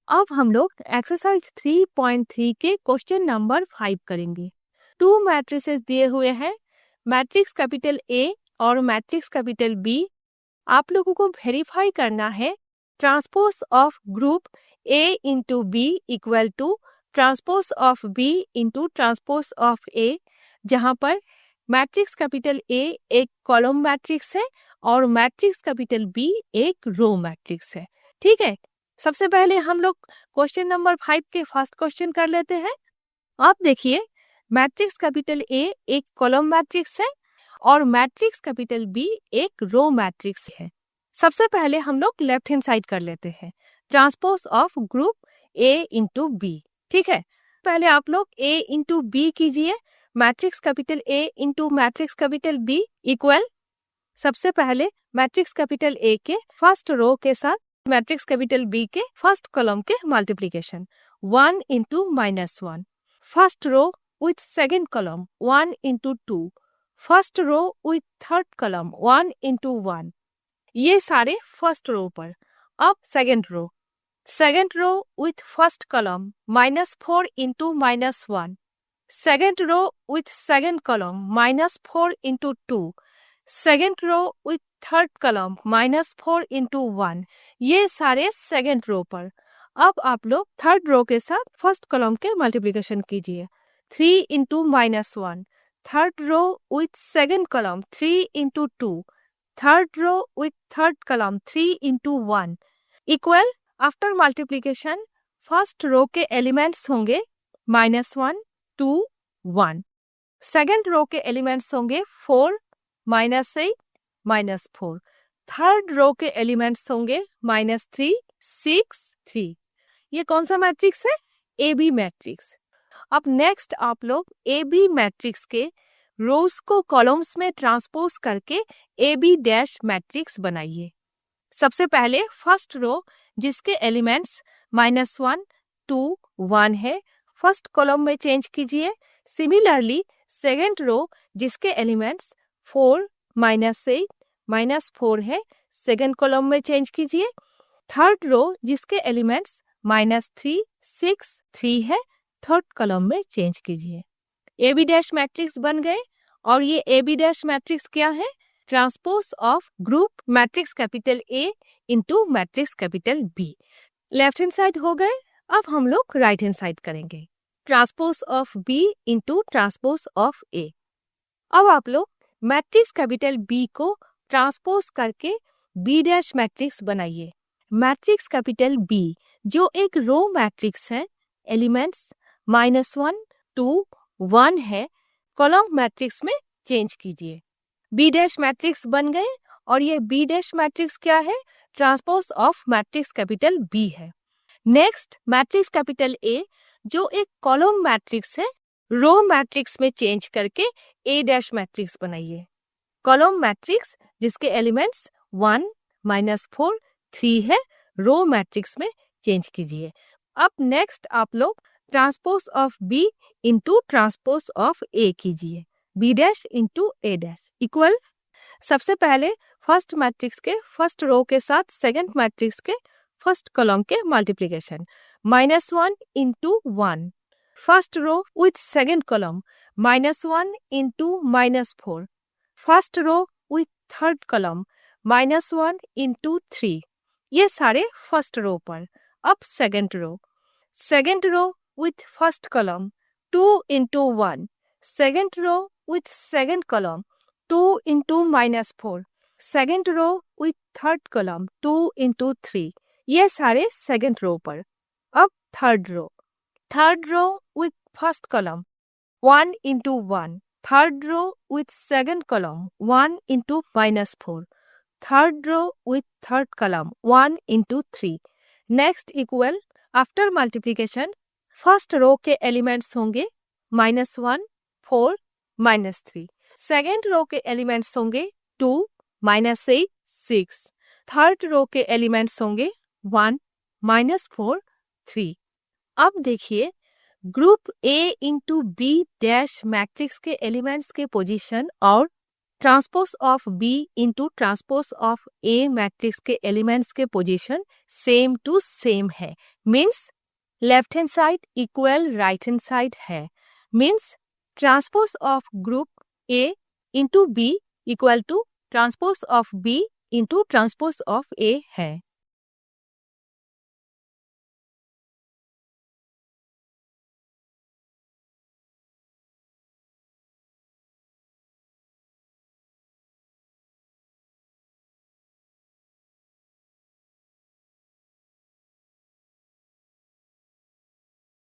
अब हम लोग एक्सरसाइज 3.3 के क्वेश्चन नंबर 5 करेंगे। 2 मैट्रिसेस दिए हुए हैं, मैट्रिक्स कैपिटल ए और मैट्रिक्स कैपिटल बी। आप लोगों को वेरीफाई करना है transpose of group A into B equal to transpose of B into transpose of A, जहाँ पर मैट्रिक्स कैपिटल ए एक कॉलम मैट्रिक्स है और मैट्रिक्स कैपिटल बी एक रो मैट्रिक्स है। ठीक है, सबसे पहले हम लोग क्वेश्चन नंबर 5 के फर्स्ट क्वेश्चन कर लेते हैं। आप देखिए, मैट्रिक्स कैपिटल ए एक कॉलम मैट्रिक्स है और मैट्रिक्स कैपिटल बी एक रो मैट्रिक्स है। सबसे पहले हम लोग लेफ्ट हैंड साइड कर लेते हैं, transpose of group A into B. ठीक है, पहले आप लोग ए इंटू बी कीजिए, matrix capital A into matrix capital B equal, सबसे पहले मैट्रिक्स कैपिटल ए के फर्स्ट रो के साथ मैट्रिक्स कैपिटल बी के फर्स्ट कॉलम के multiplication 1 into -1, first row with second column 1 into 2, first row with third column 1 into 1। ये सारे first row पर। अब second row with first column -4 into -1, second row with second column -4 into 2, second row with third column -4 into 1। ये सारे second row पर। अब आप लोग थर्ड रो के साथ फर्स्ट कॉलम के मल्टीप्लिकेशन कीजिए, 3 into -1, third row with second column 3 into 2, third row with third column 3 into 1 equal, after multiplication first row के एलिमेंट्स होंगे -1, 2, 1, सेकेंड रो के एलिमेंट्स होंगे 4, -8, -4, थर्ड रो के एलिमेंट्स होंगे -3, 6, 3। ये कौन सा मैट्रिक्स है? A B matrix. अब नेक्स्ट आप लोग ए बी मैट्रिक्स के रोज को कॉलम्स में ट्रांसपोज करके ए बी डैश मैट्रिक्स बनाइए। सबसे पहले फर्स्ट रो जिसके एलिमेंट्स -1, 2, 1 है, फर्स्ट कॉलम में चेंज कीजिए। सिमिलरली सेकेंड रो जिसके एलिमेंट्स 4, -8, -4 है, सेकेंड कॉलम में चेंज कीजिए। थर्ड रो जिसके एलिमेंट्स -3, 6, 3 है, थर्ड कॉलम में चेंज कीजिए। ए बी डैश मैट्रिक्स बन गए। और ये ए बी डैश मैट्रिक्स क्या है? Transpose of group matrix capital A into matrix capital B. Left hand side हो गए। अब हम लोग राइट हैंड साइड करेंगे, transpose of B into transpose of A. अब आप लोग मैट्रिक्स कैपिटल बी को ट्रांसपोज करके बी डैश मैट्रिक्स बनाइए। मैट्रिक्स कैपिटल बी जो एक रो मैट्रिक्स है, एलिमेंट्स -1, 2, 1 है, कॉलम मैट्रिक्स में चेंज कीजिए। बी डैश मैट्रिक्स बन गए। और ये बी डैश मैट्रिक्स क्या है? Transpose of matrix capital B है। नेक्स्ट मैट्रिक्स कैपिटल ए जो एक कॉलम मैट्रिक्स है, रो मैट्रिक्स में चेंज करके ए डैश मैट्रिक्स बनाइए। कॉलम मैट्रिक्स जिसके एलिमेंट्स 1, -4, 3 है, रो मैट्रिक्स में चेंज कीजिए। अब नेक्स्ट आप लोग transpose of B into transpose of A कीजिए, B dash into A dash equal, सबसे पहले फर्स्ट मैट्रिक्स के फर्स्ट रो के साथ सेकंड मैट्रिक्स के फर्स्ट कॉलम के multiplication, -1 into 1, first row with second column -1 into -4, first row with third column -1 into 3। ये सारे फर्स्ट रो पर। अब second row with first column 2 into 1, second row with second column 2 into -4, second row with third column 2 into 3। ये सारे second row पर। अब third row with first column 1 into 1, third row with second column 1 into -4, third row with third column 1 into 3। Next equal, after multiplication first row के elements होंगे -1, 4, -3, second row के elements होंगे 2, -8, 6, third row के elements होंगे 1, -4, 3। अब देखिए, group A into B dash matrix के elements के पोजीशन और transpose of B into transpose of A matrix के एलिमेंट्स के पोजीशन सेम टू सेम है, means left hand side equal right hand side है, means transpose of group A into B equal to transpose of B into transpose of A है।